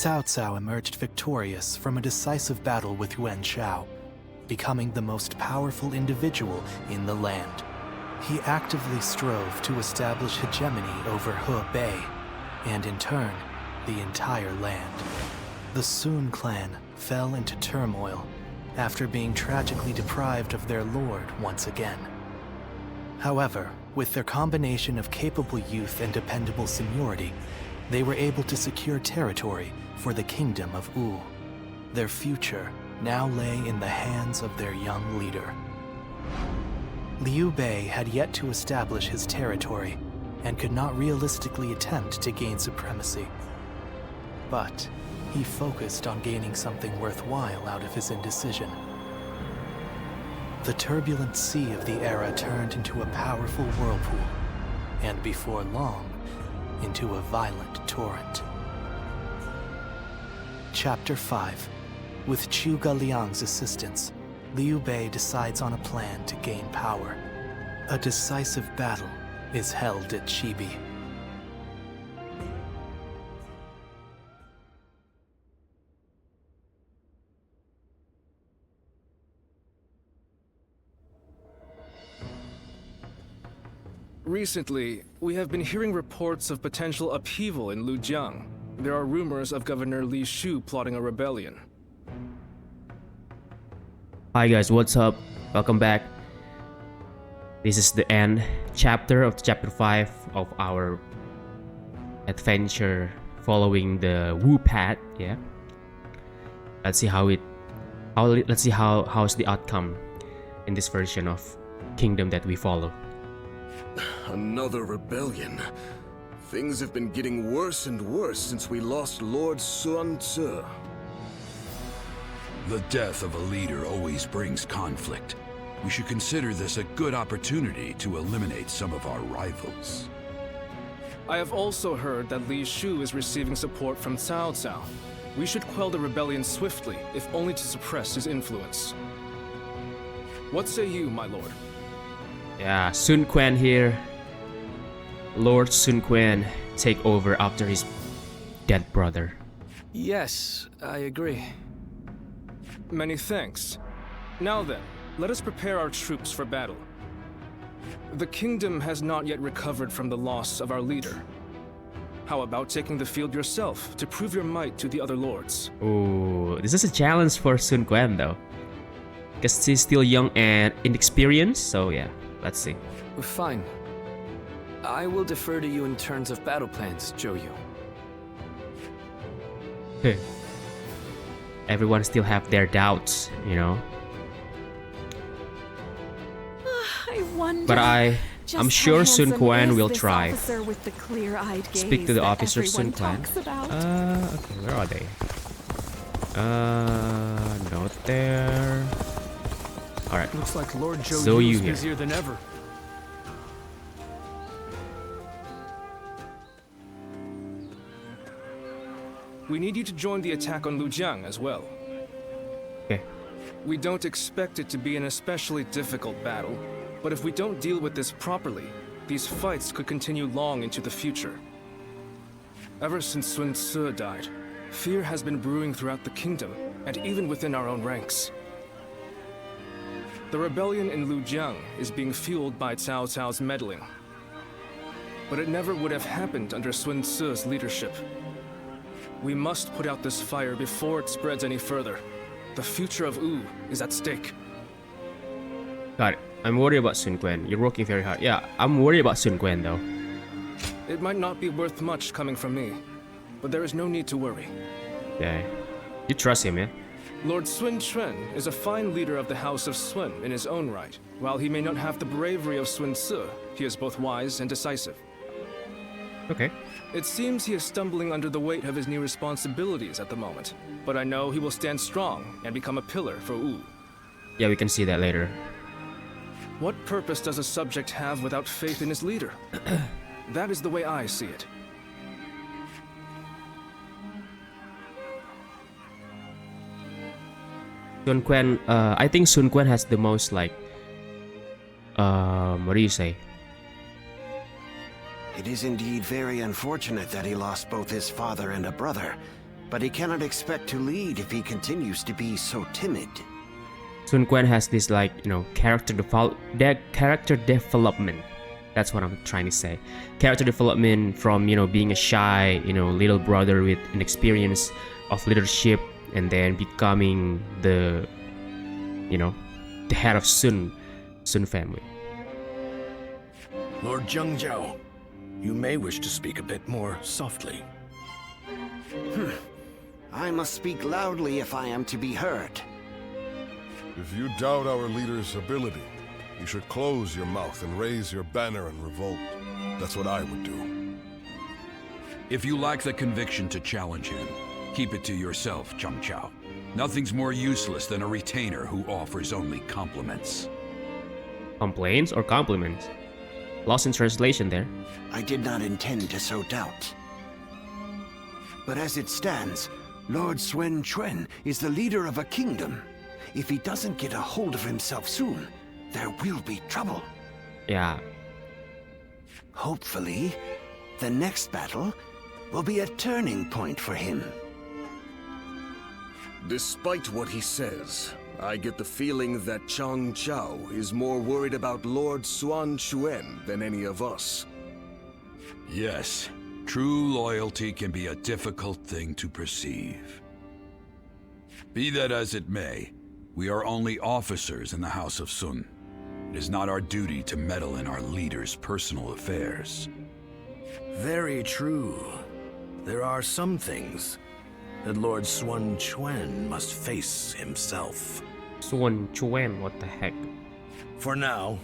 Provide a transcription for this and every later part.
Cao Cao emerged victorious from a decisive battle with Yuan Shao, becoming the most powerful individual in the land. He actively strove to establish hegemony over Hebei, and in turn, the entire land. The Sun clan fell into turmoil after being tragically deprived of their lord once again. However, with their combination of capable youth and dependable seniority, they were able to secure territory for the kingdom of Wu. Their future now lay in the hands of their young leader. Liu Bei had yet to establish his territory and could not realistically attempt to gain supremacy. But he focused on gaining something worthwhile out of his indecision. The turbulent sea of the era turned into a powerful whirlpool, and before long, into a violent torrent. Chapter 5. With Zhuge Liang's assistance, Liu Bei decides on a plan to gain power. A decisive battle is held at Chibi. Recently, we have been hearing reports of potential upheaval in Lujiang. There are rumors of Governor Li Shu plotting a rebellion. Hi guys, what's up? Welcome back. This is the end chapter of chapter 5 of our adventure following the Wu path. Yeah. Let's see how's the outcome in this version of kingdom that we follow. Another rebellion. Things have been getting worse and worse since we lost Lord Sun Ce. The death of a leader always brings conflict. We should consider this a good opportunity to eliminate some of our rivals. I have also heard that Li Shu is receiving support from Cao Cao. We should quell the rebellion swiftly, if only to suppress his influence. What say you, my lord? Yeah, Sun Quan here. Lord Sun Quan take over after his dead brother. Yes, I agree. Many thanks. Now then, let us prepare our troops for battle. The kingdom has not yet recovered from the loss of our leader. How about taking the field yourself to prove your might to the other lords? Ooh, this is a challenge for Sun Quan though. Because he's still young and inexperienced, so yeah, let's see. Fine. I will defer to you in terms of battle plans, Zhou Yu. Everyone still have their doubts, you know. I wonder. But I'm sure Sun Quan will try. Speak to the officer Sun Quan. Okay, where are they? Not there. All right. Looks like Lord Zhou Yu is busier than ever. We need you to join the attack on Lujiang as well. Okay. We don't expect it to be an especially difficult battle, but if we don't deal with this properly, these fights could continue long into the future. Ever since Sun Ce died, fear has been brewing throughout the kingdom, and even within our own ranks. The rebellion in Lujiang is being fueled by Cao Cao's meddling. But it never would have happened under Sun Ce's leadership. We must put out this fire before it spreads any further. The future of Wu is at stake. Got it. I'm worried about Sun Quan. You're working very hard. Yeah, I'm worried about Sun Quan though. It might not be worth much coming from me, but there is no need to worry. Yeah. You trust him, yeah? Lord Sun Quan is a fine leader of the House of Sun in his own right. While he may not have the bravery of Sun Ce, he is both wise and decisive. Okay. It seems he is stumbling under the weight of his new responsibilities at the moment, but I know he will stand strong and become a pillar for Wu. Yeah, we can see that later. What purpose does a subject have without faith in his leader? That is the way I see it. Sun Quan, I think Sun Quan has the most like, what do you say? It is indeed very unfortunate that he lost both his father and a brother. but he cannot expect to lead if he continues to be so timid. Sun Quan has this character development. That's what I'm trying to say. Character development from being a shy little brother with an experience of leadership, and then becoming the head of Sun family. Lord Zhengzhou, you may wish to speak a bit more softly. I must speak loudly if I am to be heard. If you doubt our leader's ability, you should close your mouth and raise your banner in revolt. That's what I would do. If you lack the conviction to challenge him, keep it to yourself, Zhengzhou. Nothing's more useless than a retainer who offers only compliments. Complaints or compliments? Lost in translation there. I did not intend to sow doubt. But as it stands, Lord Sun Quan is the leader of a kingdom. If he doesn't get a hold of himself soon, there will be trouble. Yeah. Hopefully, the next battle will be a turning point for him. Despite what he says, I get the feeling that Chang Chao is more worried about Lord Sun Quan than any of us. Yes, true loyalty can be a difficult thing to perceive. Be that as it may, we are only officers in the House of Sun. It is not our duty to meddle in our leader's personal affairs. Very true. There are some things that Lord Sun Quan must face himself. Sun Quan, what the heck? For now,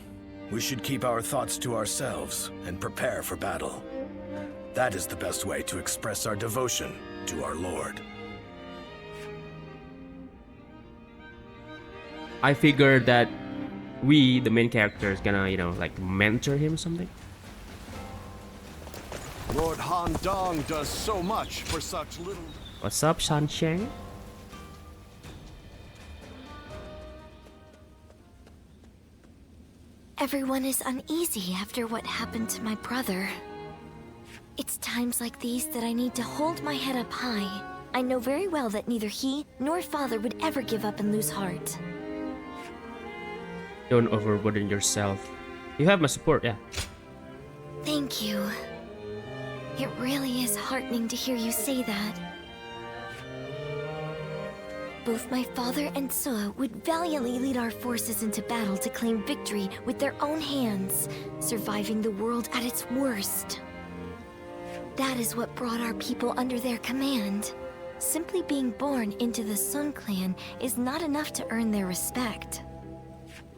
we should keep our thoughts to ourselves and prepare for battle. That is the best way to express our devotion to our Lord. I figured that we, the main character, is gonna, mentor him or something. Lord Han Dong does so much for such little... What's up, Shan Sheng? Everyone is uneasy after what happened to my brother. It's times like these that I need to hold my head up high. I know very well that neither he nor father would ever give up and lose heart. Don't overburden yourself. You have my support, yeah. Thank you. It really is heartening to hear you say that. Both my father and Suo would valiantly lead our forces into battle to claim victory with their own hands, surviving the world at its worst. That is what brought our people under their command. Simply being born into the Sun clan is not enough to earn their respect.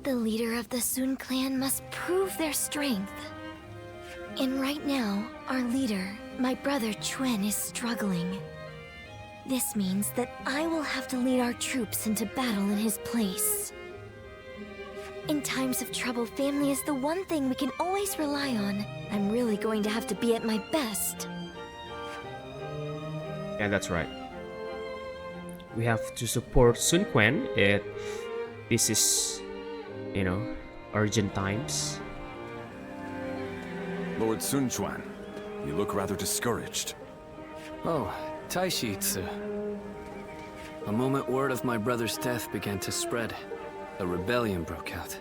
The leader of the Sun clan must prove their strength. And right now, our leader, my brother Quan, is struggling. This means that I will have to lead our troops into battle in his place. In times of trouble, family is the one thing we can always rely on. I'm really going to have to be at my best. Yeah, that's right. We have to support Sun Quan if this is, urgent times. Lord Sun Quan, you look rather discouraged. Oh, Taishi Tzu. The moment word of my brother's death began to spread, a rebellion broke out.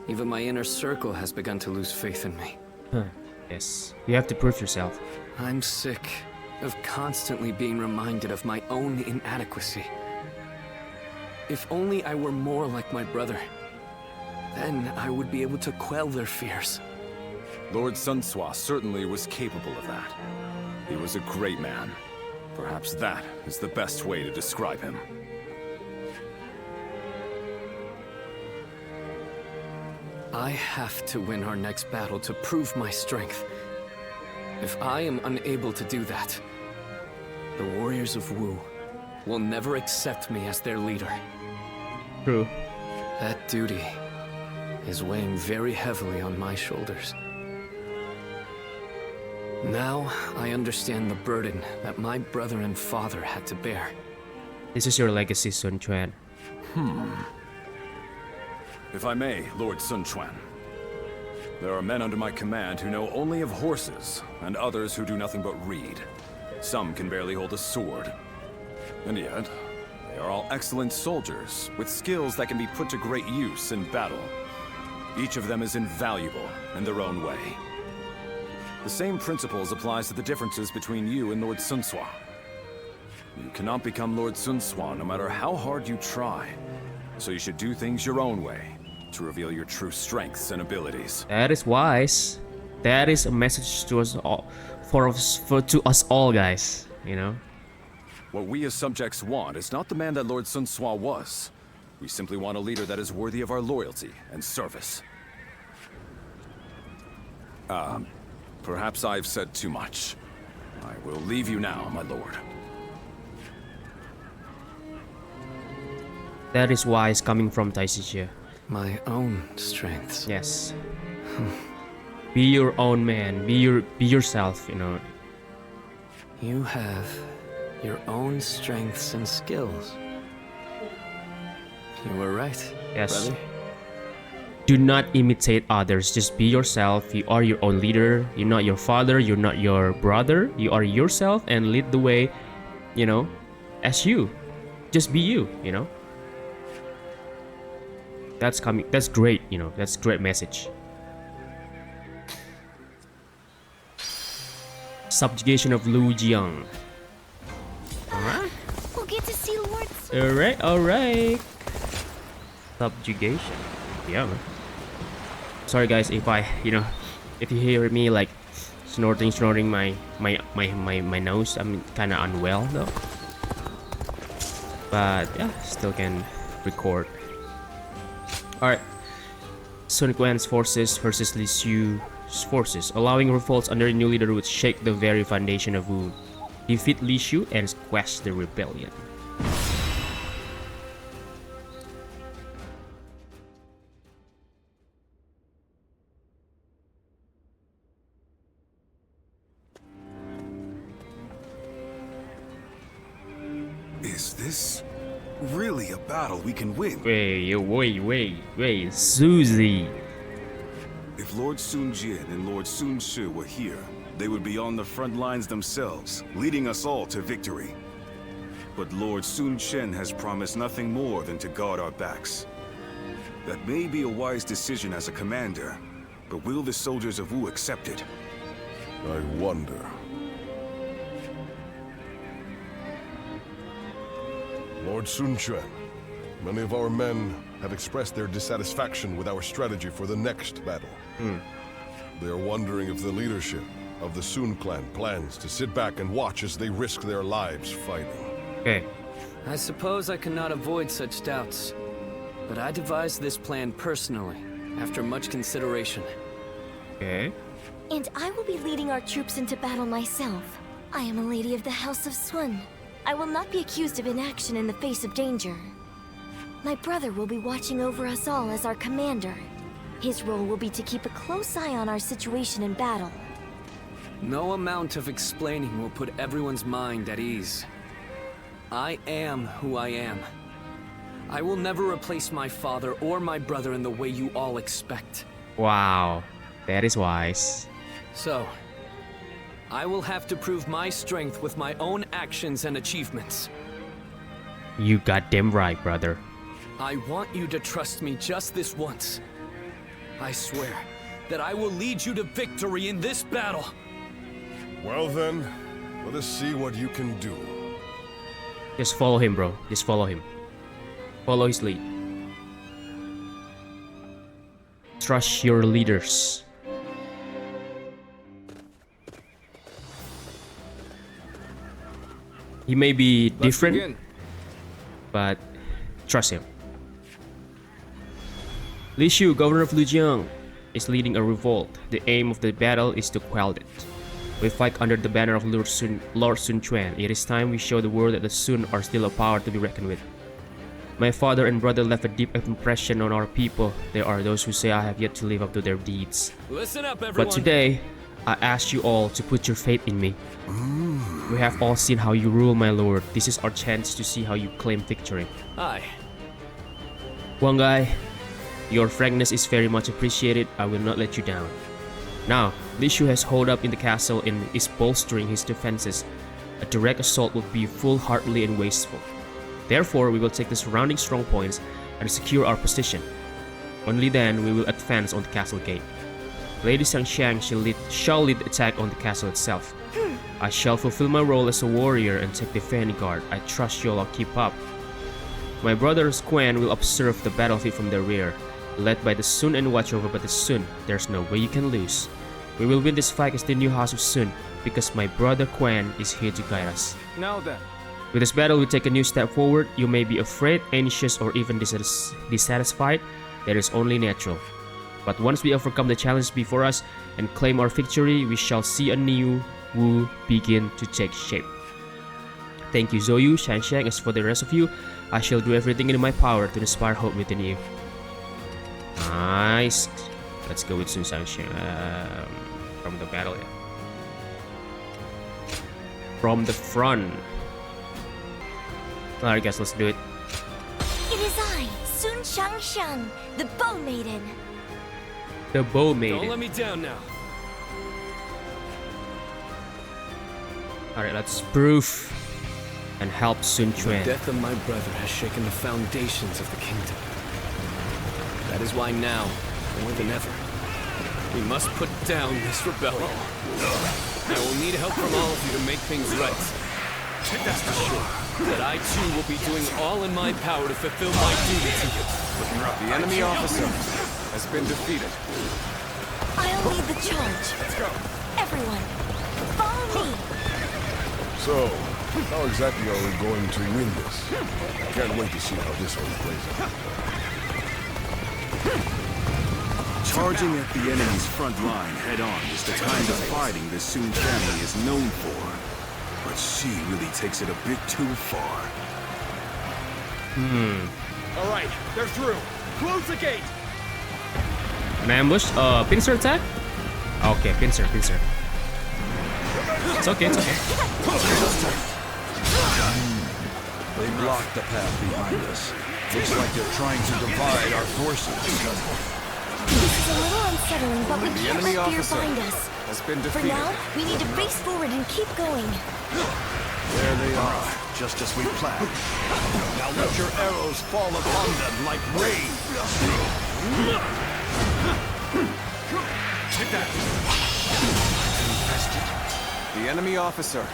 Even my inner circle has begun to lose faith in me. Yes, you have to prove yourself. I'm sick of constantly being reminded of my own inadequacy. If only I were more like my brother, then I would be able to quell their fears. Lord Sun Sua certainly was capable of that. He was a great man. Perhaps that is the best way to describe him. I have to win our next battle to prove my strength. If I am unable to do that, the warriors of Wu will never accept me as their leader. True. That duty is weighing very heavily on my shoulders. Now, I understand the burden that my brother and father had to bear. This is your legacy, Sun Quan. If I may, Lord Sun Quan. There are men under my command who know only of horses, and others who do nothing but read. Some can barely hold a sword. And yet, they are all excellent soldiers, with skills that can be put to great use in battle. Each of them is invaluable in their own way. The same principles applies to the differences between you and Lord Sun Sua. You cannot become Lord Sun Sua no matter how hard you try. So you should do things your own way, to reveal your true strengths and abilities. That is wise. That is a message to us all, to us all, guys. You know. What we as subjects want is not the man that Lord Sun Sua was. We simply want a leader that is worthy of our loyalty and service. Perhaps I've said too much. I will leave you now, my lord. That is wise coming from Taisijia. My own strengths. Yes. Be your own man. Be yourself. You know. You have your own strengths and skills. You were right. Yes. Brother. Do not imitate others. Just be yourself. You are your own leader. You're not your father. You're not your brother. You are yourself and lead the way. You know, as you. Just be you. You know. That's coming. That's great. You know. That's a great message. Subjugation of Lu Jiang. Alright. We'll get to see Lord. Alright. Subjugation. Yeah, man. Sorry guys if if you hear me like snorting my nose. I'm kinda unwell though. But yeah, still can record. Alright. Sun Quan's forces versus Li Xiu's forces. Allowing revolts under a new leader would shake the very foundation of Wu. Defeat Li Xiu and quash the rebellion. Is this really a battle we can win? Wait, Susie. If Lord Sun Jian and Lord Sun Shi were here, they would be on the front lines themselves, leading us all to victory. But Lord Sun Chen has promised nothing more than to guard our backs. That may be a wise decision as a commander, but will the soldiers of Wu accept it? I wonder. Lord Sun Quan, many of our men have expressed their dissatisfaction with our strategy for the next battle. They are wondering if the leadership of the Sun clan plans to sit back and watch as they risk their lives fighting. Okay. I suppose I cannot avoid such doubts, but I devised this plan personally, after much consideration. Okay. And I will be leading our troops into battle myself. I am a lady of the House of Sun. I will not be accused of inaction in the face of danger. My brother will be watching over us all as our commander. His role will be to keep a close eye on our situation in battle. No amount of explaining will put everyone's mind at ease. I am who I am. I will never replace my father or my brother in the way you all expect. Wow, that is wise. So, I will have to prove my strength with my own actions and achievements. You goddamn right, brother. I want you to trust me just this once. I swear that I will lead you to victory in this battle. Well then, let us see what you can do. Just follow him, bro. Just follow him. Follow his lead. Trust your leaders. He may be different, but trust him. Li Xiu, governor of Lujiang, is leading a revolt. The aim of the battle is to quell it. We fight under the banner of Lord Sun Quan. It is time we show the world that the Sun are still a power to be reckoned with. My father and brother left a deep impression on our people. There are those who say I have yet to live up to their deeds. Listen up, everyone. But today, I ask you all to put your faith in me. We have all seen how you rule, my lord. This is our chance to see how you claim victory. Aye. Wangai, your frankness is very much appreciated. I will not let you down. Now, Li Xiu has holed up in the castle and is bolstering his defenses. A direct assault would be foolhardy and wasteful. Therefore, we will take the surrounding strong points and secure our position. Only then we will advance on the castle gate. Lady Xiangxiang shall lead the attack on the castle itself. I shall fulfill my role as a warrior and take the vanguard. I trust you'll all keep up. My brothers Quan will observe the battlefield from the rear, led by the Sun and watch over by the Sun. There's no way you can lose. We will win this fight as the new House of Sun, because my brother Quan is here to guide us. Now then, With this battle, we take a new step forward. You may be afraid, anxious, or even dissatisfied. That is only natural. But once we overcome the challenge before us and claim our victory, we shall see a new Wu begin to take shape. Thank you, Zhou Yu, Xiangxiang. As for the rest of you, I shall do everything in my power to inspire hope within you. Nice. Let's go with Sun Xiangxiang from the battle. Yeah. From the front. Alright guys, let's do it. It is I, Sun Xiangxiang, the Bow Maiden. The Bow Maiden. Don't let me down now. Alright, let's prove and help Sun The Quan. death of my brother has shaken the foundations of the kingdom. That is why now, more than ever, we must put down this rebellion. I will need help from all of you to make things right. That's for sure. That I too will be doing all in my power to fulfill my duty to you. The enemy officer has been defeated. I'll lead the charge. Let's go. Everyone, follow me. So, how exactly are we going to win this? I can't wait to see how this one plays out. Charging at the enemy's front line head-on is the kind of fighting the Sun family is known for. But she really takes it a bit too far. All right, they're through. Close the gate. An ambush? Pincer attack? Okay, pincer. It's okay. They blocked the path behind us. Looks like they're trying to divide our forces. This is a little unsettling, but we can't enemy let fear officer bind us. has been For defeated. now, we need to race forward and keep going. There they are, just as we planned. Now let your arrows fall upon them like rain. Take that. The enemy officer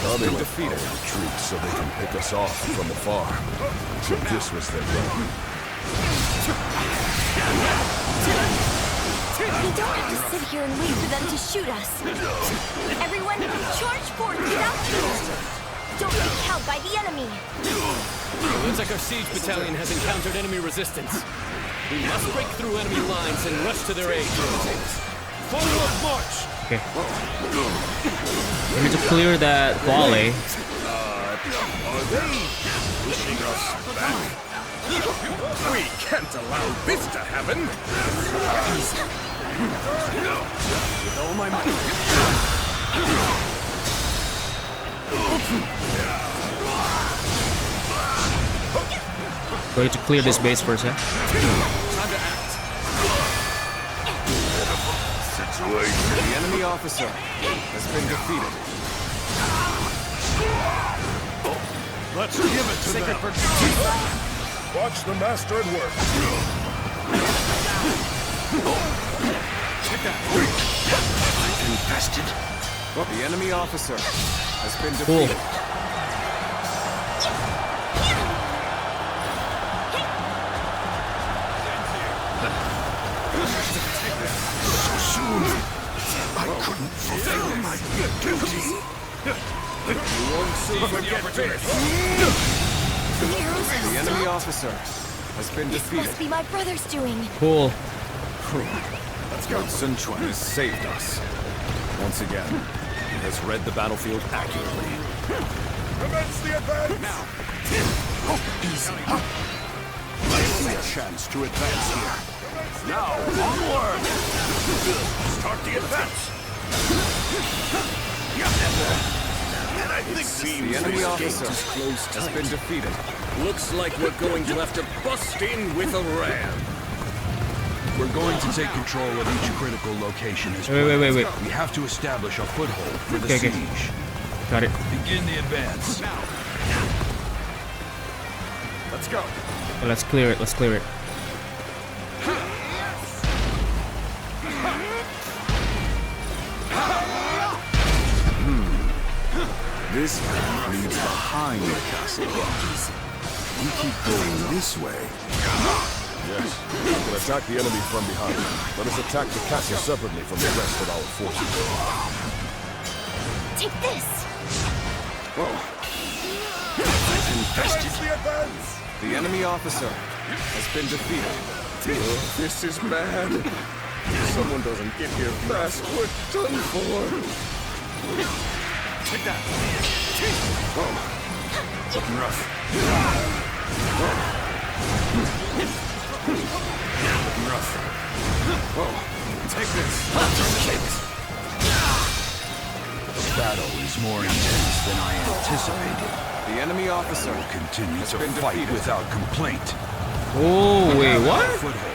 Now they been will defeated. retreat so they can pick us off from afar. So this was their plan. We don't have to sit here and wait for them to shoot us. Everyone, charge forward, get out here! Don't be cowed by the enemy! It looks like our siege battalion has encountered enemy resistance. We must break through enemy lines and rush to their aid. Forward march! Okay. We need to clear that volley. Are they pushing us back? We can't allow this to happen. With all my might. Going to clear this base first, yeah? Time to act. The enemy officer has been defeated. Let's give it to Sacred them. protection. Watch the master at work. Infested. The enemy officer has been Cool. defeated. I couldn't fulfill my duty. You won't see the opportunity. Arrows have The enemy stopped. officer has been This defeated. must be my brother's doing. Cool. Let's go. Sun Quan has saved us. Once again, he has read the battlefield accurately. Commence the advance! Now, Easy. I see a chance to advance here. Now, onward! Start the advance! And I think the enemy officer has been defeated. Looks like we're going to have to bust in with a ram. We're going to take control of each critical location as Wait. We have to establish a foothold for the Okay. siege. Got it. Begin the advance. Let's go. Okay, let's clear it. Let's clear it. This leads behind the castle. We keep going this way. Yes, we can attack the enemy from behind. Let us attack the castle separately from the rest of our forces. Take this! The enemy officer has been defeated. This is bad. If someone doesn't get here fast, we're done for. Take that. Looking rough. Looking rough. Take this. The battle is more intense than I anticipated. The enemy officer We'll continue has to been fight defeated. without complaint. Oh, wait, what? Foothold.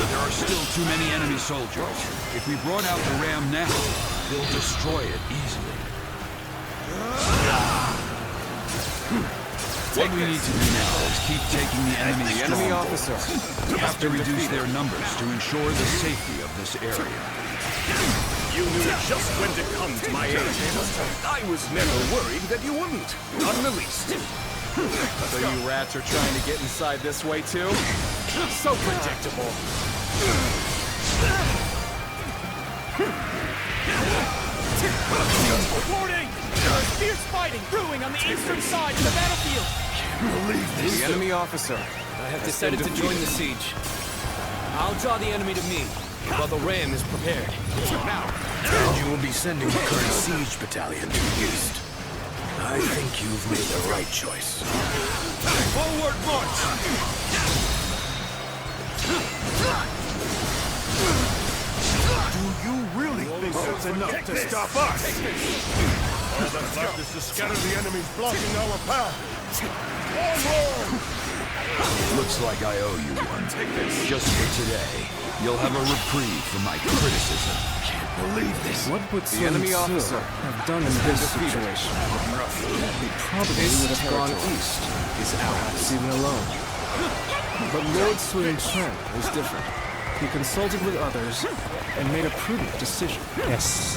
There are still too many enemy soldiers. If we brought out the ram now, they'll destroy it easily. What we need to do now is keep taking the enemy's The enemy strongholds. officer We have to been reduce defeated. their numbers to ensure the safety of this area. You knew just when to come to my aid. I was never worried that you wouldn't. Not in the least. So you rats are trying to get inside this way too? So predictable. Reporting! There is fierce fighting brewing on the eastern side of the battlefield. The enemy officer I have decided to join the siege. I'll draw the enemy to me, while the ram is prepared. And you will be sending the current siege battalion to the east. I think you've made the right choice. Forward march! Do you really think that's enough to stop us? All that's left is to scatter the enemies blocking our path. Looks like I owe you one. Just for today, you'll have a reprieve from my criticism. What would The enemy Sun Tzu officer have done in this situation? He probably would have gone east, perhaps even alone. But Lord Sun Quan was different. He consulted with others and made a prudent decision. Yes.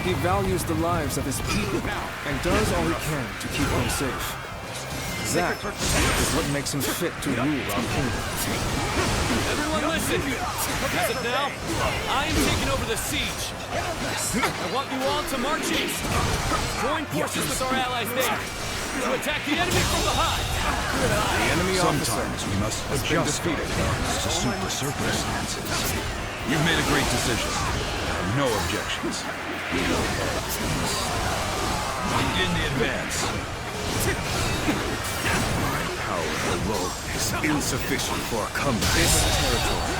He values the lives of his people and does all he can to keep them safe. That is what makes him fit to rule our kingdom. Everyone listen! As of now, I am taking over the siege. I want you all to march east. Join forces with our allies there to attack the enemy from behind. The enemy officer Sometimes we must has been adjust our defeated. plans to suit the circumstances. You've made a great decision. No objections. Begin the advance. Power alone is insufficient for a comeback. This territory.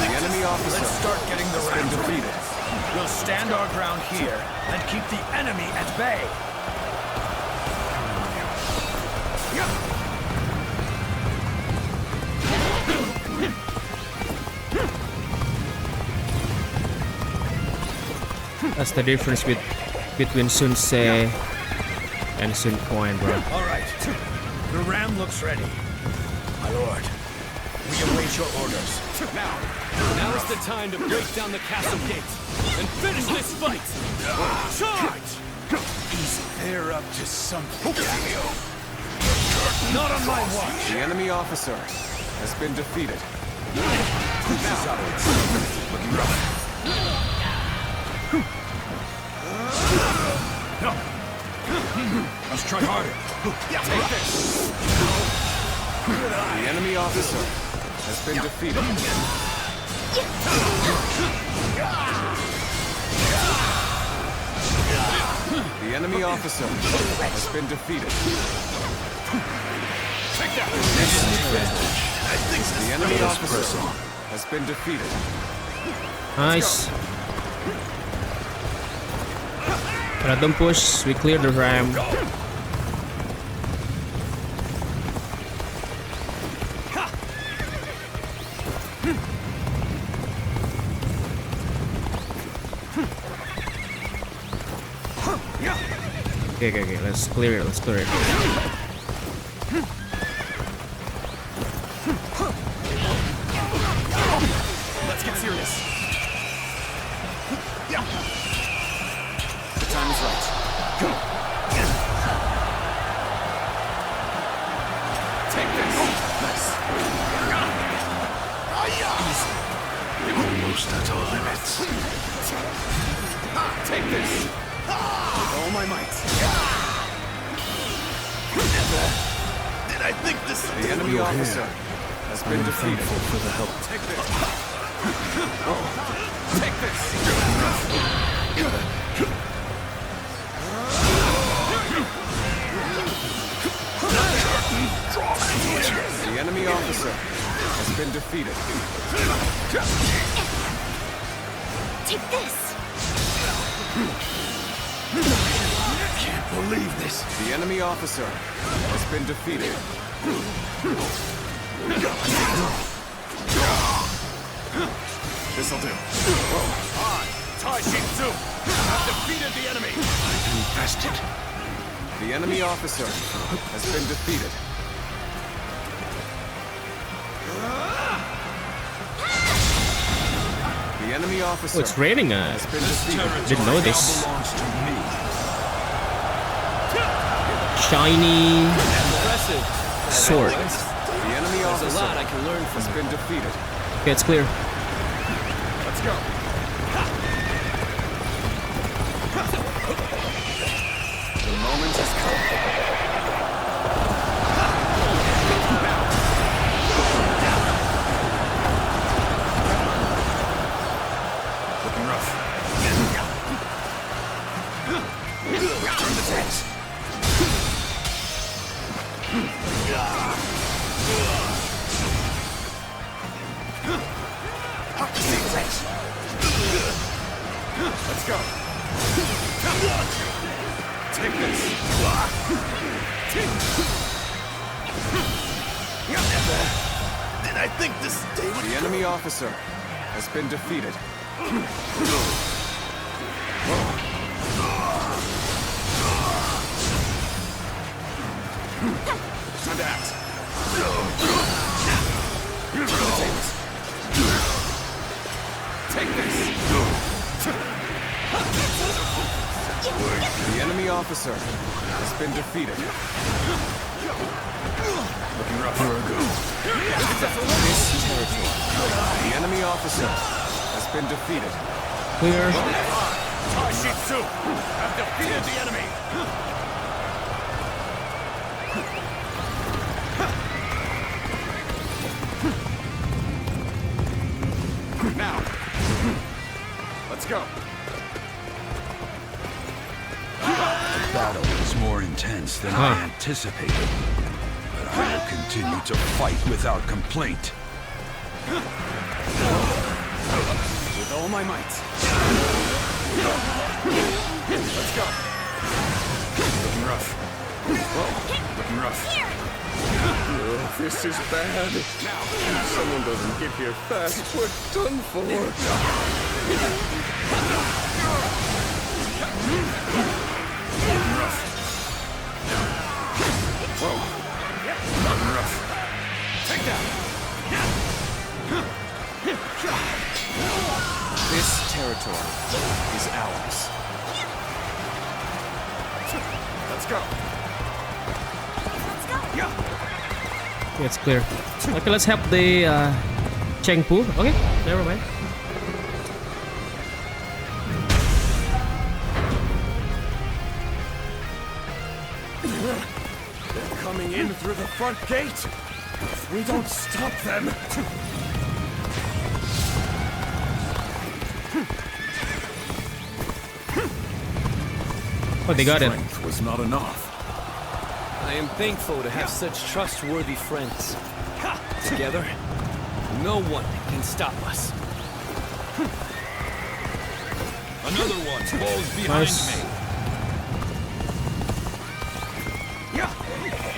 The enemy officer Let's start getting the has been ram ready. defeated. We'll stand our ground here and keep the enemy at bay. That's the difference between Sun Tzu and Sun Quan, bro. All right. The ram looks ready. My lord, we await your orders. Now is the time to break down the castle gates and finish this fight. Charge! They're up to something. Not on my watch. The enemy officer has been defeated. Let's try harder. Take this. The enemy officer has been defeated. The enemy officer has been defeated. The enemy officer has been defeated. Nice. Random push. We clear the ram. Okay. Let's clear it. Let's get serious. The time is right. Go. Take this. Nice. Almost at our limits. Take this. With all my might. Did I think this? The enemy officer has been defeated. For the help. Take this. Take this. The enemy officer has been defeated. Take this! Can't believe this. The enemy officer has been defeated. This'll do. I, Tai Shin-Su, have defeated the enemy. Infested. The enemy officer has been defeated. The enemy officer Oh, it's raining. has been defeated. Didn't know this. Belongs to me. Shiny Impressive. sword. The enemy There's a officer lot I can learn from has been defeated. Okay, it's clear. Let's go. The moment has come. Looking rough. Turn the tanks. Let's go. Take this. Did I think this day would The enemy officer has been defeated. Time to act. Take this. The enemy officer has been defeated. Looking rough. The enemy officer has been defeated. Clear. Tai Shin-Su, have defeated the enemy. Now. Let's go. The battle was more intense than I anticipated. But I will continue to fight without complaint. With all my might. Let's go. Looking rough. Looking rough. Oh, this is bad. Now, if someone doesn't get here fast, we're done for. Looking rough. Whoa. Looking rough. Take that. This territory is ours. Let's go. Yeah, it's clear. Okay, let's help the Chengpu. Okay, never mind. They're coming in through the front gate. If we don't stop them. Oh, they got it. Strength was not enough. I am thankful to have such trustworthy friends. Together, no one can stop us. Another one falls behind Nice. me.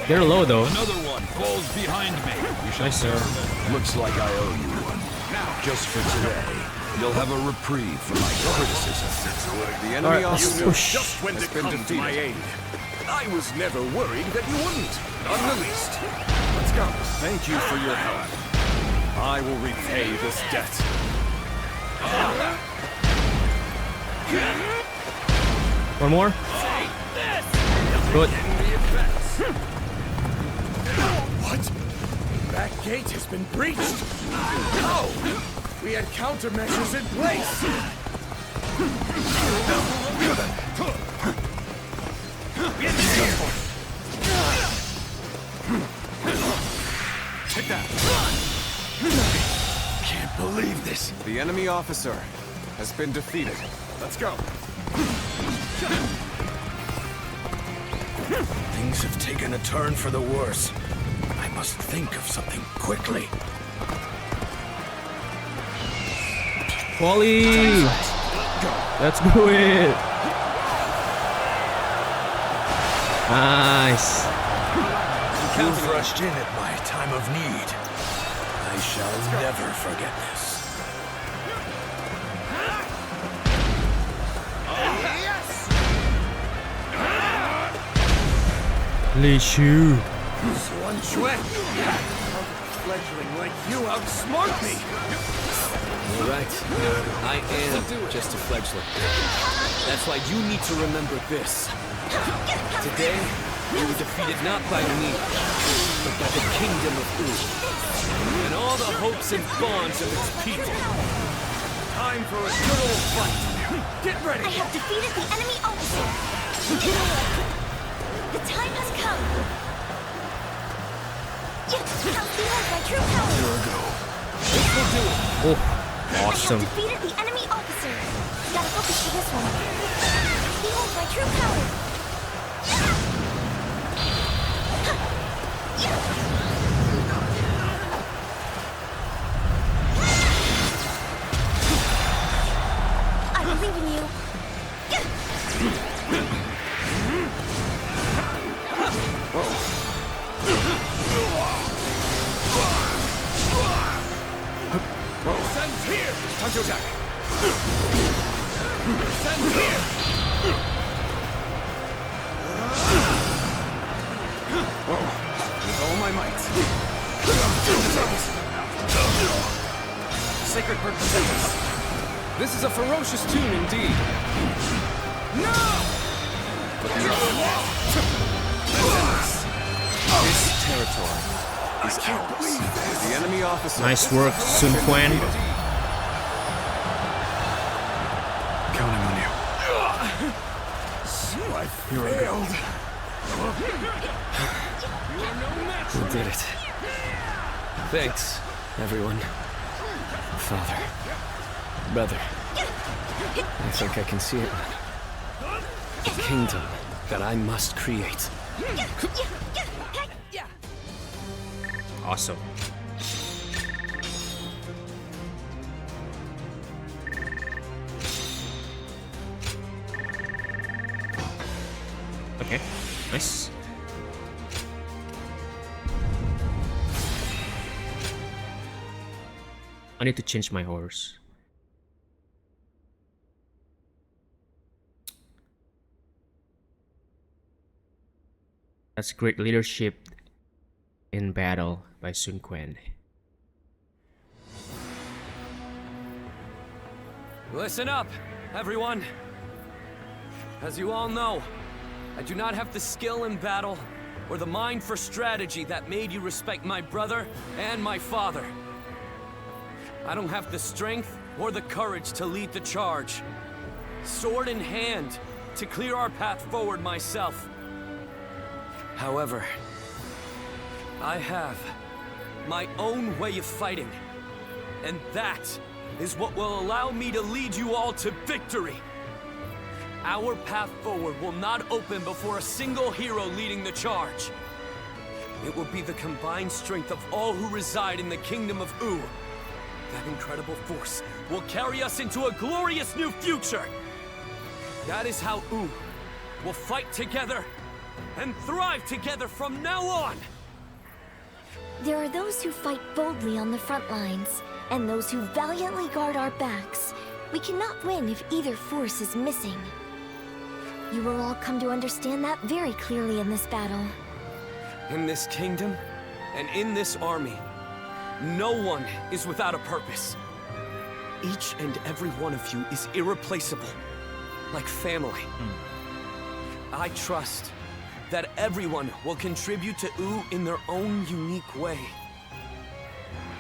They're low though. Another one falls behind me. You shall Nice, sir. Looks like I owe you one. Just for today, you'll have a reprieve for my criticism. The enemy Alright, let's officer push. Just when has to been come to my defeated. aid. I was never worried that you wouldn't. Not in the least. Let's go. Thank you for your help. I will repay this debt. One more. Good. What? That gate has been breached! How? We had countermeasures in place! Take that! Can't believe this! The enemy officer has been defeated. Let's go. Things have taken a turn for the worse. I must think of something quickly. Wally! Let's do it! Nice! You've rushed in at my time of need. I shall never forget this. Li Shu. Sun Quan! Fledgling like you outsmart me! You're right. I am just a fledgling. That's why you need to remember this. Today, we were defeated not by me, but by the kingdom of Wu, and all the hopes and bonds of its people. Time for a good old fight. Get ready! I have defeated the enemy officer. The time has come. Now behold my true power. This will do it. Oh, I awesome. have defeated the enemy officer. Gotta focus for this one. Behold my true power. I believe in you. Send here! Time to attack! Send here! With all my might. Sacred Bird presents. This is a ferocious tune indeed. No! But the this territory is ours. The enemy officer. Nice work, Sun Quan. Counting on you. I failed. We did it. Thanks, everyone. Father. Brother. I think I can see it. The kingdom that I must create. Awesome. Okay, nice. I need to change my horse. That's great leadership in battle by Sun Quan. Listen up, everyone. As you all know, I do not have the skill in battle or the mind for strategy that made you respect my brother and my father. I don't have the strength or the courage to lead the charge, sword in hand, to clear our path forward myself. However, I have my own way of fighting, and that is what will allow me to lead you all to victory. Our path forward will not open before a single hero leading the charge. It will be the combined strength of all who reside in the kingdom of Wu. That incredible force will carry us into a glorious new future. That is how Wu will fight together and thrive together from now on. There are those who fight boldly on the front lines, and those who valiantly guard our backs. We cannot win if either force is missing. You will all come to understand that very clearly in this battle. In this kingdom, and in this army, no one is without a purpose. Each and every one of you is irreplaceable, like family. I trust that everyone will contribute to Wu in their own unique way.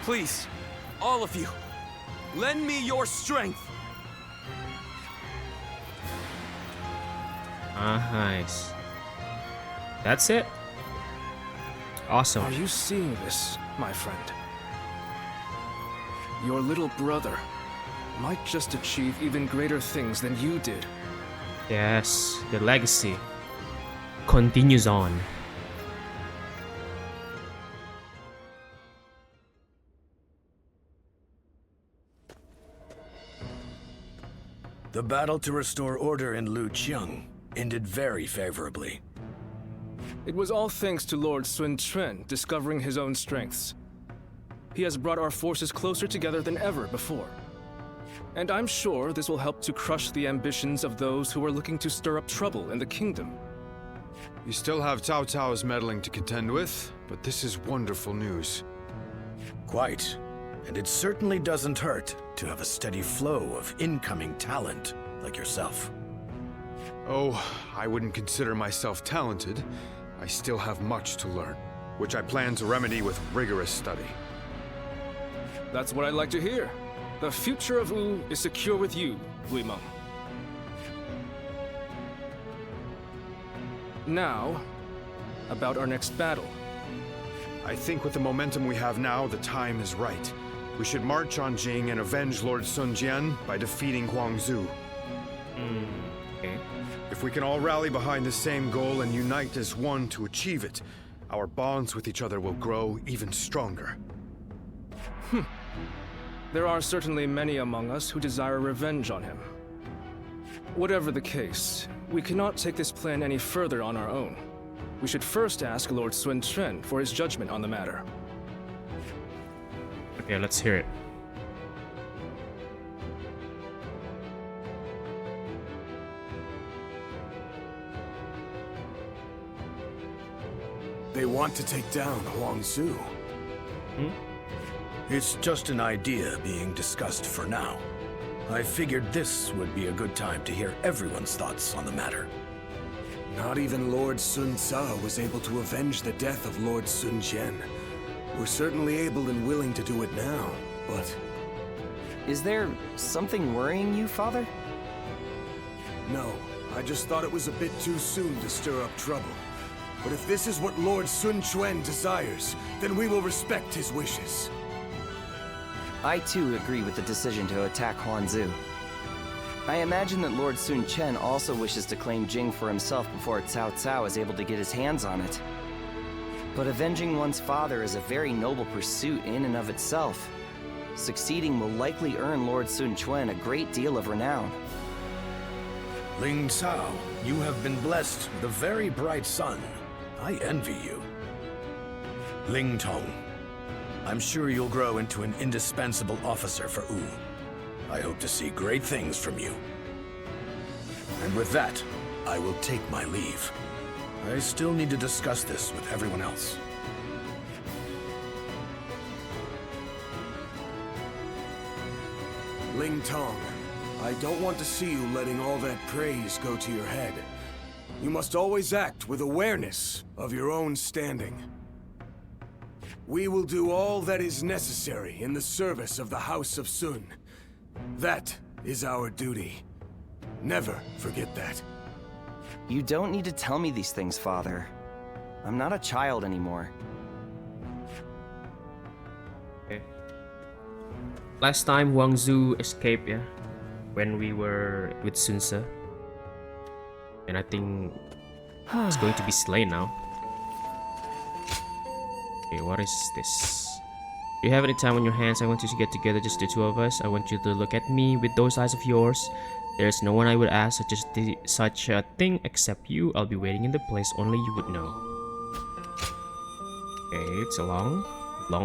Please, all of you, lend me your strength. Nice. That's it. Awesome. Are you seeing this, my friend? Your little brother might just achieve even greater things than you did. Yes, the legacy continues on. The battle to restore order in Luqiang ended very favorably. It was all thanks to Lord Sun Quan discovering his own strengths. He has brought our forces closer together than ever before. And I'm sure this will help to crush the ambitions of those who are looking to stir up trouble in the kingdom. You still have Cao Cao's meddling to contend with, but this is wonderful news. Quite. And it certainly doesn't hurt to have a steady flow of incoming talent like yourself. Oh, I wouldn't consider myself talented. I still have much to learn, which I plan to remedy with rigorous study. That's what I'd like to hear. The future of Wu is secure with you, Lu Meng. Now, about our next battle. I think with the momentum we have now, the time is right. We should march on Jing and avenge Lord Sun Jian by defeating Huang Zu. Okay. If we can all rally behind the same goal and unite as one to achieve it, our bonds with each other will grow even stronger. There are certainly many among us who desire revenge on him. Whatever the case, we cannot take this plan any further on our own. We should first ask Lord Sun Quan for his judgment on the matter. Okay, let's hear it. They want to take down Huang Zu. It's just an idea being discussed for now. I figured this would be a good time to hear everyone's thoughts on the matter. Not even Lord Sun Ce was able to avenge the death of Lord Sun Jian. We're certainly able and willing to do it now, but... Is there something worrying you, Father? No, I just thought it was a bit too soon to stir up trouble. But if this is what Lord Sun Quan desires, then we will respect his wishes. I too agree with the decision to attack Huang Zu. I imagine that Lord Sun Quan also wishes to claim Jing for himself before Cao Cao is able to get his hands on it. But avenging one's father is a very noble pursuit in and of itself. Succeeding will likely earn Lord Sun Quan a great deal of renown. Ling Cao, you have been blessed with a very bright son. I envy you. Ling Tong, I'm sure you'll grow into an indispensable officer for Wu. I hope to see great things from you. And with that, I will take my leave. I still need to discuss this with everyone else. Ling Tong, I don't want to see you letting all that praise go to your head. You must always act with awareness of your own standing. We will do all that is necessary in the service of the House of Sun. That is our duty. Never forget that. You don't need to tell me these things, Father. I'm not a child anymore. Okay. Last time Huang Zu escaped, yeah, when we were with Sun Ce. And I think he's going to be slain now. Okay, what is this? Do you have any time on your hands? I want you to get together, just the two of us. I want you to look at me with those eyes of yours. There's no one I would ask such a thing except you. I'll be waiting in the place only you would know. Okay, it's a long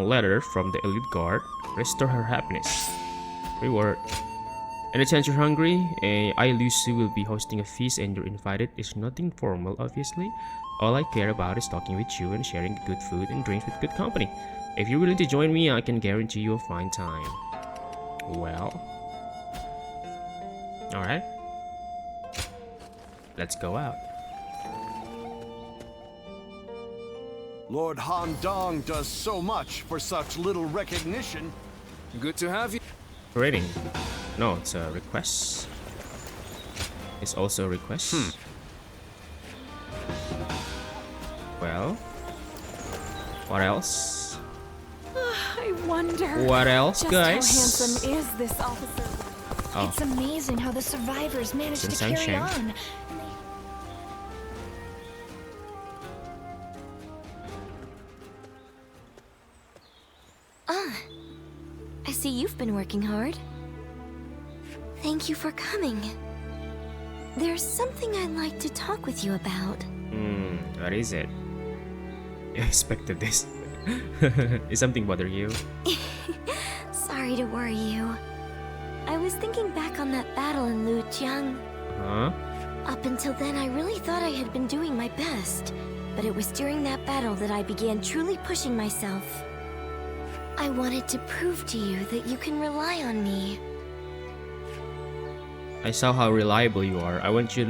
letter from the elite guard. Restore her happiness. Reward. Anytime you're hungry, I, Lu Su, will be hosting a feast and you're invited. It's nothing formal, obviously. All I care about is talking with you and sharing good food and drinks with good company. If you're willing to join me, I can guarantee you a fine time. Well... Alright. Let's go out. Lord Han Dong does so much for such little recognition. Good to have you. Rating. No, it's a request. It's also a request. Well, what else? I wonder. What else, just guys? How handsome is this officer? Oh. It's amazing how the survivors managed to Since carry I'm on. I see you've been working hard. Thank you for coming. There's something I'd like to talk with you about. What is it? I expected this. Is something bother you? Sorry to worry you. I was thinking back on that battle in Lujiang. Huh? Up until then, I really thought I had been doing my best. But it was during that battle that I began truly pushing myself. I wanted to prove to you that you can rely on me. I saw how reliable you are. I want you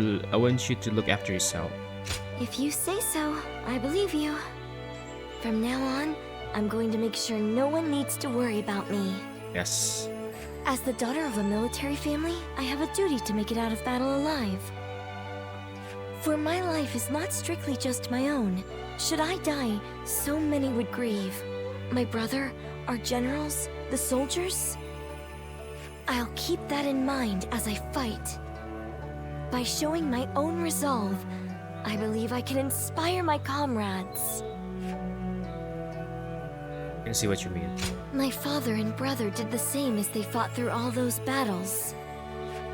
to look after yourself. If you say so, I believe you. From now on, I'm going to make sure no one needs to worry about me. Yes. As the daughter of a military family, I have a duty to make it out of battle alive. For my life is not strictly just my own. Should I die, so many would grieve. My brother, our generals, the soldiers. I'll keep that in mind as I fight. By showing my own resolve, I believe I can inspire my comrades. I can see what you mean. My father and brother did the same as they fought through all those battles.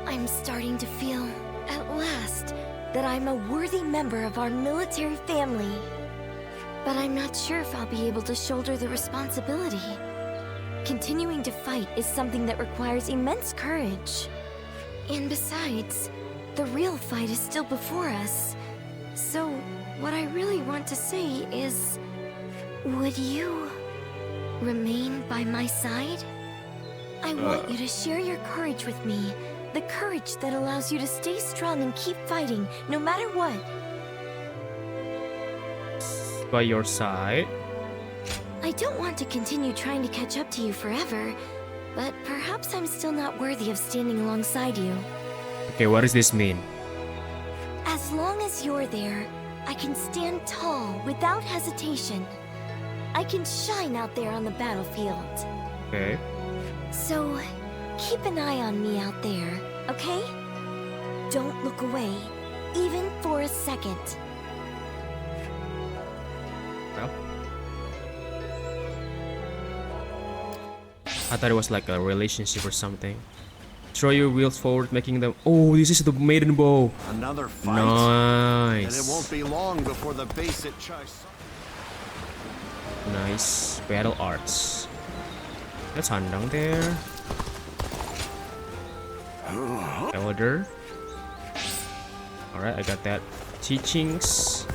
I'm starting to feel, at last, that I'm a worthy member of our military family. But I'm not sure if I'll be able to shoulder the responsibility. Continuing to fight is something that requires immense courage. And besides, the real fight is still before us. So, what I really want to say is... would you... remain by my side? I want you to share your courage with me. The courage that allows you to stay strong and keep fighting, no matter what. By your side? I don't want to continue trying to catch up to you forever, but perhaps I'm still not worthy of standing alongside you. Okay, what does this mean? As long as you're there, I can stand tall without hesitation. I can shine out there on the battlefield. Okay. So, keep an eye on me out there, okay? Don't look away, even for a second. Well, I thought it was like a relationship or something. Throw your wheels forward, making them... Oh, this is the maiden bow. Another fight. Nice. And it won't be long before the base at Chai. Nice. Battle arts. That's Handang there. Elder. Alright, I got that. Teachings.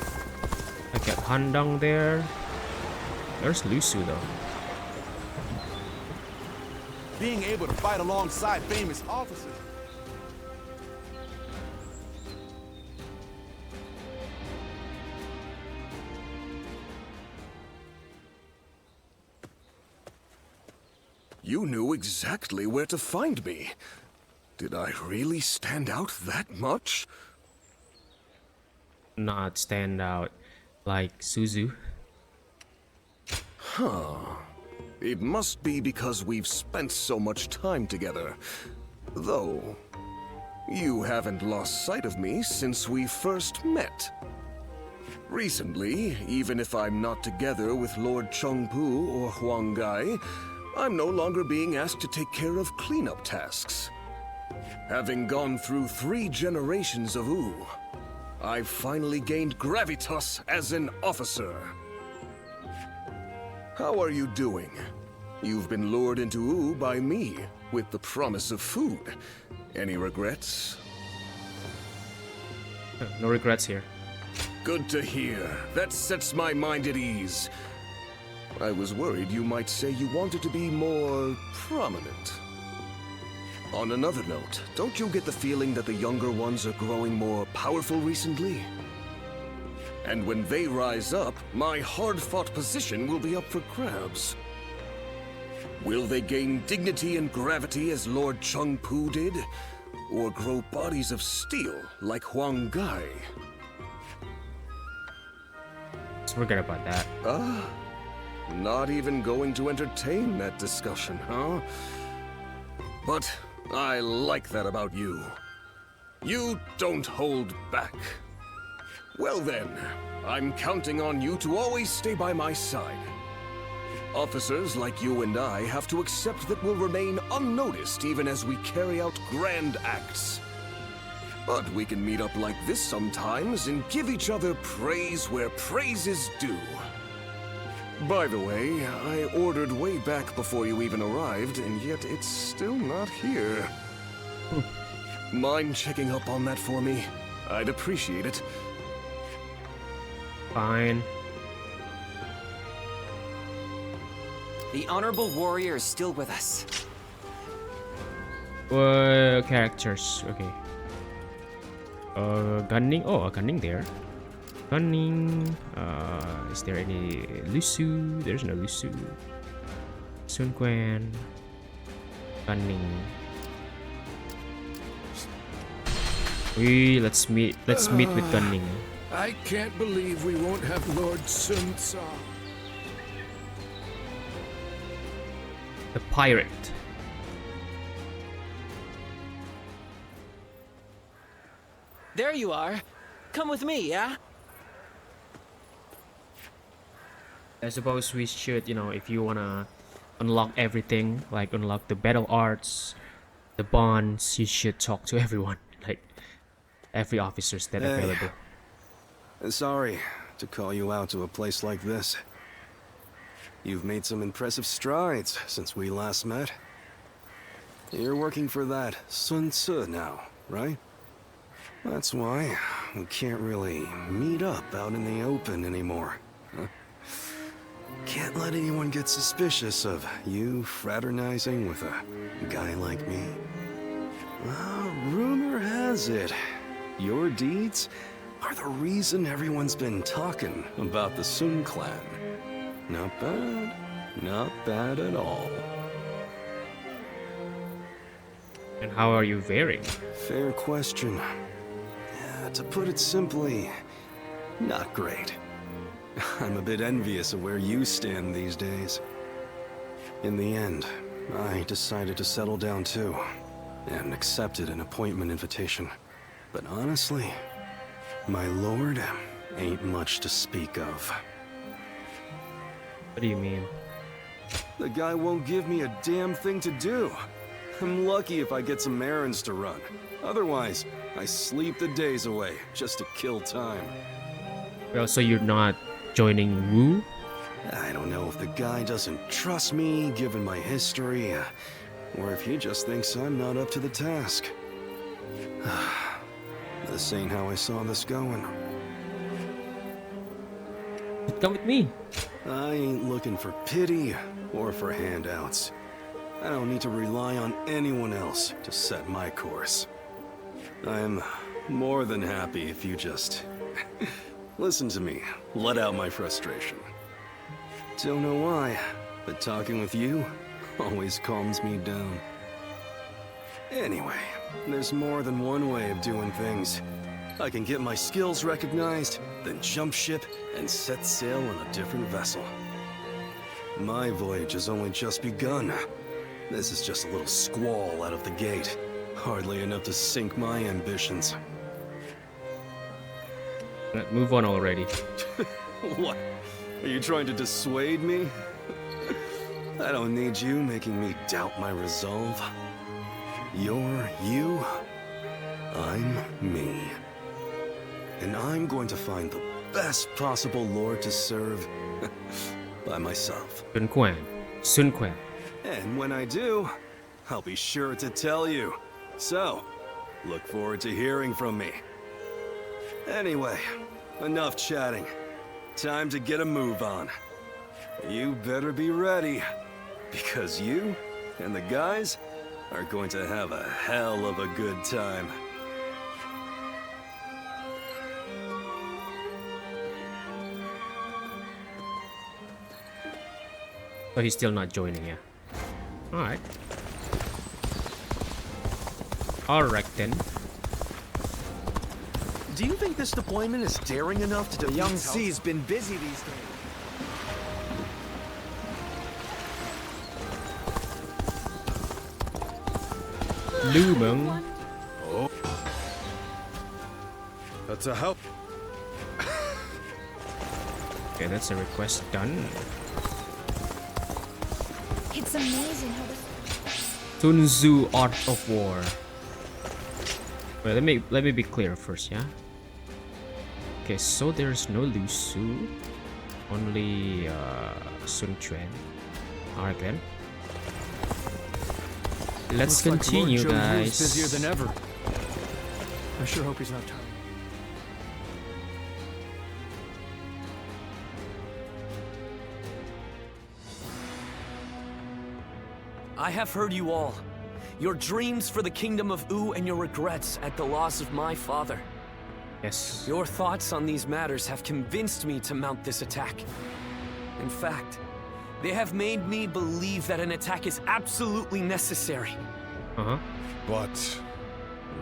I got Handang there. There's Lu Su though. Being able to fight alongside famous officers. You knew exactly where to find me. Did I really stand out that much? Not stand out like Suzu. Huh. It must be because we've spent so much time together. Though, you haven't lost sight of me since we first met. Recently, even if I'm not together with Lord Chengpu or Huang Gai, I'm no longer being asked to take care of cleanup tasks. Having gone through 3 generations of Wu, I've finally gained gravitas as an officer. How are you doing? You've been lured into Wu by me, with the promise of food. Any regrets? No regrets here. Good to hear. That sets my mind at ease. I was worried you might say you wanted to be more prominent. On another note, don't you get the feeling that the younger ones are growing more powerful recently? And when they rise up, my hard-fought position will be up for grabs. Will they gain dignity and gravity as Lord Chung Pu did? Or grow bodies of steel like Huang Gai? Let's forget about that. Not even going to entertain that discussion, huh? But I like that about you. You don't hold back. Well then, I'm counting on you to always stay by my side. Officers like you and I have to accept that we'll remain unnoticed even as we carry out grand acts. But we can meet up like this sometimes and give each other praise where praise is due. By the way, I ordered way back before you even arrived, and yet it's still not here. Mind checking up on that for me? I'd appreciate it. Fine. The Honorable Warrior is still with us. Characters. Okay. Gunning. Oh, a Gunning there. Gunning. Is there any Lu Su? There's no Lu Su. Sun Quan. Gunning. Let's meet with Gunning. I can't believe we won't have Lord Sun Ca. The pirate. There you are. Come with me, yeah? I suppose we should, if you wanna unlock everything, like unlock the battle arts, the bonds, you should talk to everyone, like every officer's that available. Sorry to call you out to a place like this. You've made some impressive strides since we last met. You're working for that Sun Ce now, right? That's why we can't really meet up out in the open anymore. Huh? Can't let anyone get suspicious of you fraternizing with a guy like me. Rumor has it, your deeds are the reason everyone's been talking about the Sun clan. Not bad. Not bad at all. And how are you faring? Fair question. To put it simply, not great. I'm a bit envious of where you stand these days. In the end, I decided to settle down too, and accepted an appointment invitation. But honestly, my lord ain't much to speak of. What do you mean? The guy won't give me a damn thing to do. I'm lucky if I get some errands to run. Otherwise, I sleep the days away just to kill time. Well, so you're not joining Wu? I don't know if the guy doesn't trust me, given my history, or if he just thinks I'm not up to the task. This ain't how I saw this going. Come with me. I ain't looking for pity or for handouts. I don't need to rely on anyone else to set my course. I'm more than happy if you just listen to me, let out my frustration. Don't know why, but talking with you always calms me down. Anyway, there's more than one way of doing things. I can get my skills recognized, then jump ship and set sail on a different vessel. My voyage has only just begun. This is just a little squall out of the gate. Hardly enough to sink my ambitions. Move on already. What? Are you trying to dissuade me? I don't need you making me doubt my resolve. You're you, I'm me. And I'm going to find the best possible lord to serve by myself. Sun Quan. Sun Quan. And when I do, I'll be sure to tell you. So, look forward to hearing from me. Anyway, enough chatting. Time to get a move on. You better be ready, because you and the guys are going to have a hell of a good time. So he's still not joining, yeah. Alright. Alright then. Do you think this deployment is daring enough to defeat Young C's been busy these days. Lumeng. Oh. That's a help. Okay, that's a request done. It's amazing how this... Sun Tzu Art of War. Wait, let me be clear first, yeah? Okay, so there's no Lu Su. Only Sun Quan. Alright then. Let's continue, like Lord Zhou Yu's guys. busier than ever. I sure hope he's not tired. I have heard you all. Your dreams for the kingdom of Wu and your regrets at the loss of my father. Yes. Your thoughts on these matters have convinced me to mount this attack. In fact, they have made me believe that an attack is absolutely necessary. Uh-huh. But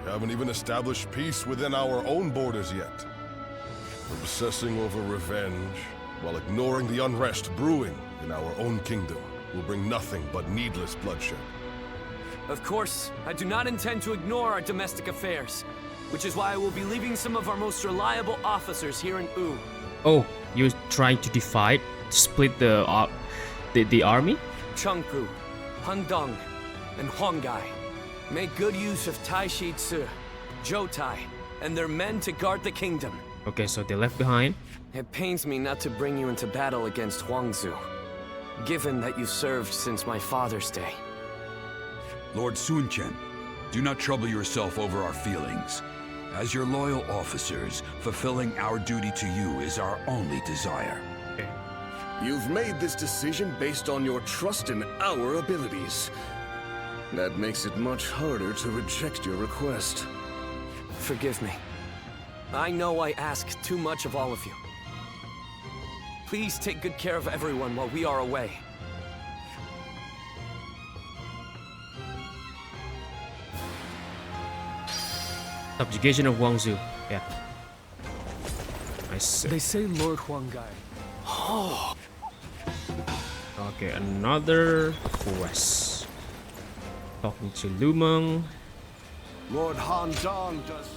we haven't even established peace within our own borders yet. Obsessing over revenge while ignoring the unrest brewing in our own kingdom will bring nothing but needless bloodshed. Of course, I do not intend to ignore our domestic affairs, which is why I will be leaving some of our most reliable officers here in Wu. Oh, you're trying to divide, split the army? Chengpu, Handong, and Huanggai make good use of Tai Shi Ci, Zhou Tai, and their men to guard the kingdom. Okay, so they left behind. It pains me not to bring you into battle against Huangzu, given that you served since my father's day. Lord Sun Quan, do not trouble yourself over our feelings. As your loyal officers, fulfilling our duty to you is our only desire. You've made this decision based on your trust in our abilities. That makes it much harder to reject your request. Forgive me. I know I ask too much of all of you. Please take good care of everyone while we are away. Subjugation of Guangzhou. Yeah. Nice. They say Lord Huanggai. Oh. Okay, another quest. Talking to Lumeng. Lord Han Dong does...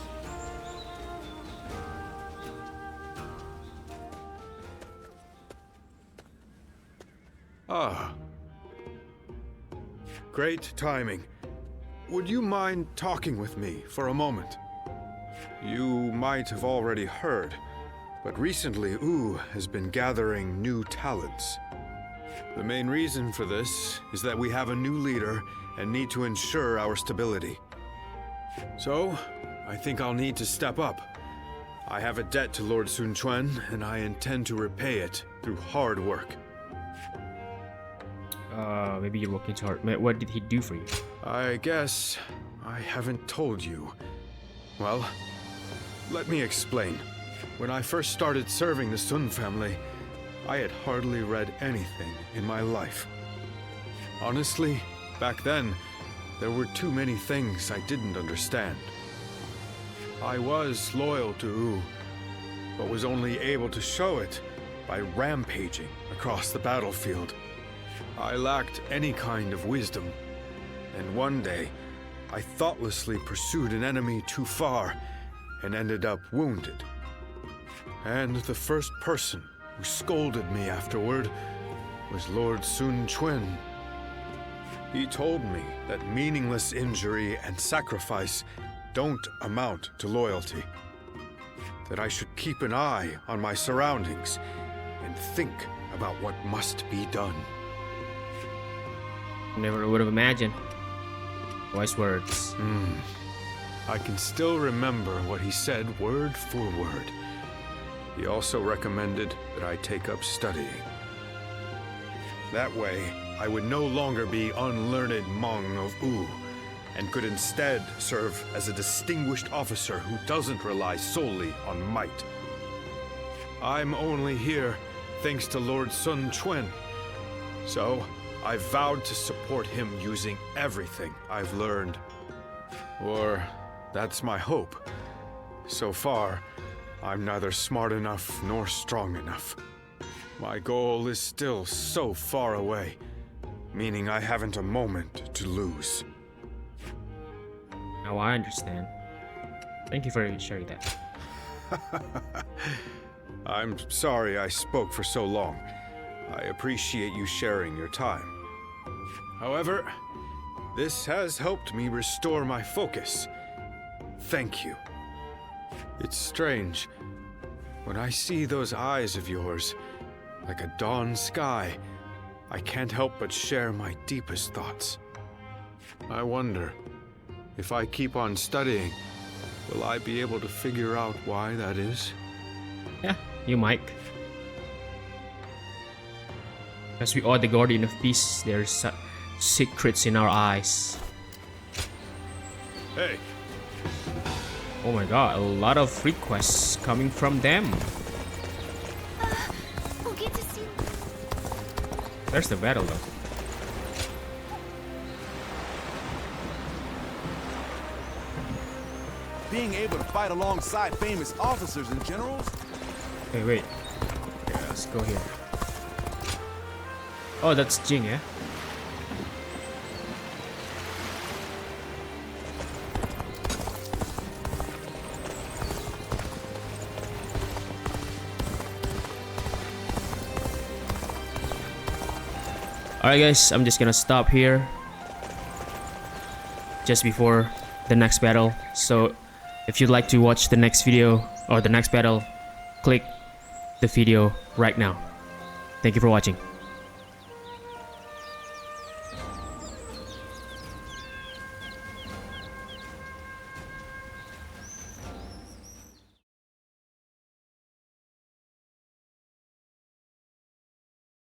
Ah. Great timing. Would you mind talking with me for a moment? You might have already heard, but recently Wu has been gathering new talents. The main reason for this is that we have a new leader and need to ensure our stability. So, I think I'll need to step up. I have a debt to Lord Sun Quan, and I intend to repay it through hard work. Maybe you're working too hard. What did he do for you? I guess I haven't told you. Well, let me explain. When I first started serving the Sun family, I had hardly read anything in my life. Honestly, back then, there were too many things I didn't understand. I was loyal to Wu, but was only able to show it by rampaging across the battlefield. I lacked any kind of wisdom, and one day, I thoughtlessly pursued an enemy too far and ended up wounded. And the first person who scolded me afterward was Lord Sun Quan. He told me that meaningless injury and sacrifice don't amount to loyalty. That I should keep an eye on my surroundings and think about what must be done. Never would have imagined. Wise words. I can still remember what he said word for word. He also recommended that I take up studying. That way, I would no longer be unlearned Hmong of Wu, and could instead serve as a distinguished officer who doesn't rely solely on might. I'm only here thanks to Lord Sun Quan, so I vowed to support him using everything I've learned. Or that's my hope. So far, I'm neither smart enough nor strong enough. My goal is still so far away, meaning I haven't a moment to lose. Now I understand. Thank you for sharing that. I'm sorry I spoke for so long. I appreciate you sharing your time. However, this has helped me restore my focus. Thank you. It's strange. When I see those eyes of yours, like a dawn sky, I can't help but share my deepest thoughts. I wonder, if I keep on studying, will I be able to figure out why that is? Yeah, you might. As we are the guardian of peace, there's secrets in our eyes. Hey! Oh my god, a lot of requests coming from them. We'll get to see. There's the battle though. Being able to fight alongside famous officers and generals? Hey, wait. Yeah, let's go here. Oh, that's Jing, yeah? Alright guys, I'm just gonna stop here just before the next battle. So if you'd like to watch the next video or the next battle, click the video right now. Thank you for watching.